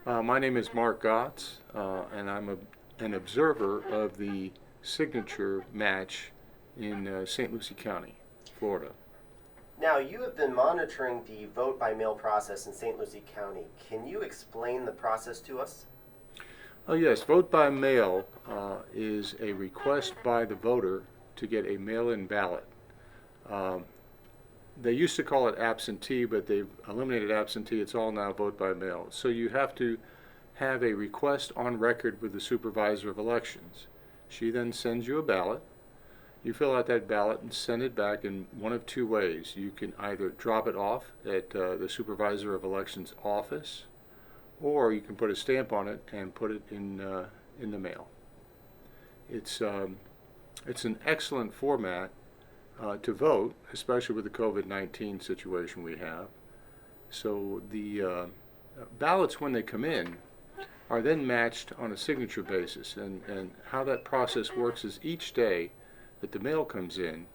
My name is Mark Gotz, and I'm an observer of the signature match in St. Lucie County, Florida. Now, you have been monitoring the vote by mail process in St. Lucie County. Can you explain the process to us? Oh yes, vote by mail is a request by the voter to get a mail-in ballot. Um, they used to call it absentee, but they've eliminated absentee. It's all now vote by mail. So you have to have a request on record with the supervisor of elections. She then sends you a ballot. You fill out that ballot and send it back in one of two ways. You can either drop it off at the supervisor of elections office, or you can put a stamp on it and put it in the mail. It's an excellent format to vote, especially with the COVID-19 situation we have. So the ballots, when they come in, are then matched on a signature basis. And how that process works is each day that the mail comes in,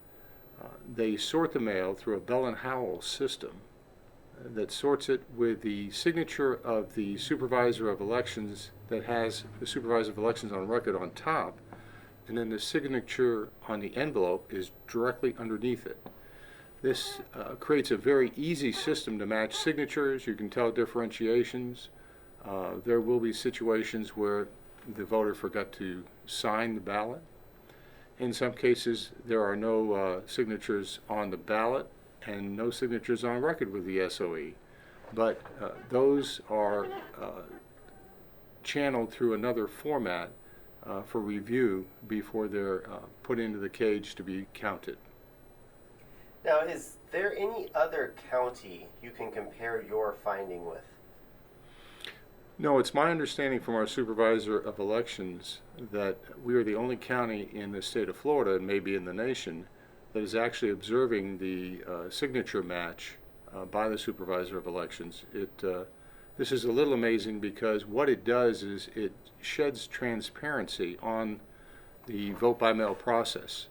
they sort the mail through a Bell and Howell system that sorts it with the signature of the supervisor of elections that has the supervisor of elections on record on top, and then the signature on the envelope is directly underneath it. This creates a very easy system to match signatures. You can tell differentiations. There will be situations where the voter forgot to sign the ballot. In some cases, there are no signatures on the ballot and no signatures on record with the SOE. But those are channeled through another format for review before they're put into the cage to be counted. Now, is there any other county you can compare your finding with? No, it's my understanding from our supervisor of elections that we are the only county in the state of Florida, and maybe in the nation, that is actually observing the signature match by the supervisor of elections. This is a little amazing because what it does is it sheds transparency on the vote by mail process.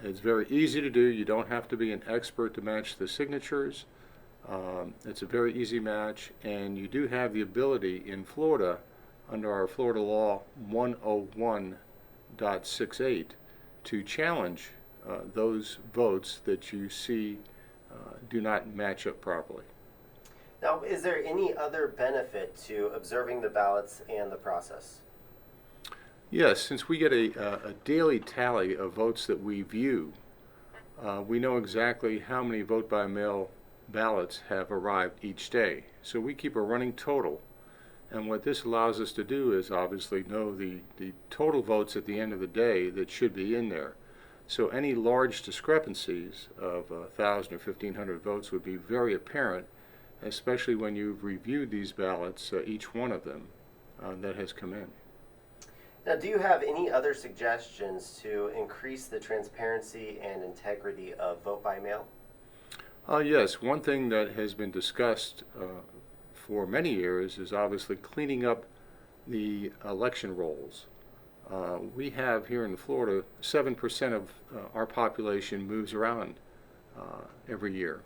It's very easy to do. You don't have to be an expert to match the signatures. It's a very easy match, and you do have the ability in Florida, under our Florida Law 101.68, to challenge those votes that you see do not match up properly. Now, is there any other benefit to observing the ballots and the process? Yes, since we get a daily tally of votes that we view, we know exactly how many vote by mail ballots have arrived each day. So we keep a running total. And what this allows us to do is obviously know the total votes at the end of the day that should be in there. So any large discrepancies of 1,000 or 1,500 votes would be very apparent, especially when you've reviewed these ballots, each one of them that has come in. Now, do you have any other suggestions to increase the transparency and integrity of vote by mail? Yes, one thing that has been discussed for many years is obviously cleaning up the election rolls. We have here in Florida, 7% of our population moves around every year.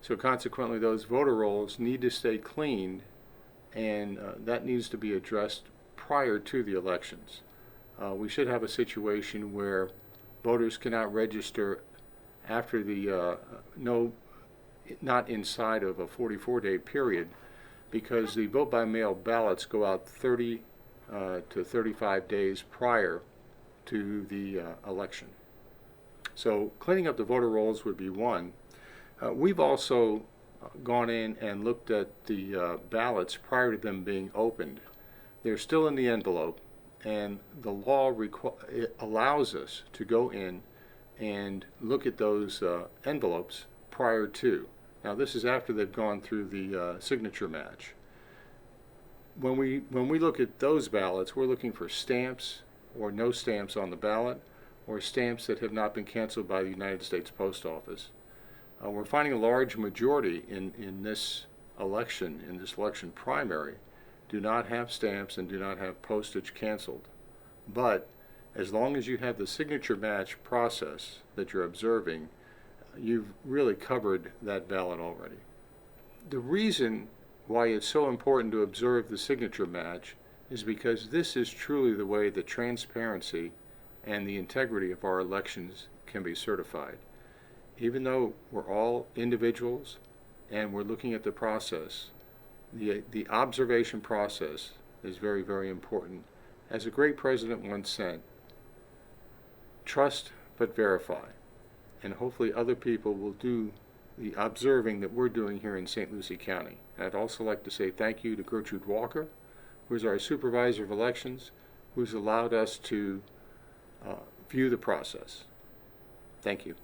So consequently, those voter rolls need to stay cleaned, and that needs to be addressed prior to the elections. We should have a situation where voters cannot register after the not inside of a 44-day period, because the vote by mail ballots go out 30 to 35 days prior to the election. So cleaning up the voter rolls would be one. We've also gone in and looked at the ballots prior to them being opened. They're still in the envelope, and the law allows us to go in and look at those envelopes prior to. Now, this is after they've gone through the signature match. When we look at those ballots, we're looking for stamps or no stamps on the ballot, or stamps that have not been canceled by the United States Post Office. We're finding a large majority in this election primary, do not have stamps and do not have postage canceled. But as long as you have the signature match process that you're observing, you've really covered that ballot already. The reason why it's so important to observe the signature match is because this is truly the way the transparency and the integrity of our elections can be certified. Even though we're all individuals and we're looking at the process, the observation process is very, very important. As a great president once said, trust but verify. And hopefully other people will do the observing that we're doing here in St. Lucie County. And I'd also like to say thank you to Gertrude Walker, who's our supervisor of elections, who's allowed us to view the process. Thank you.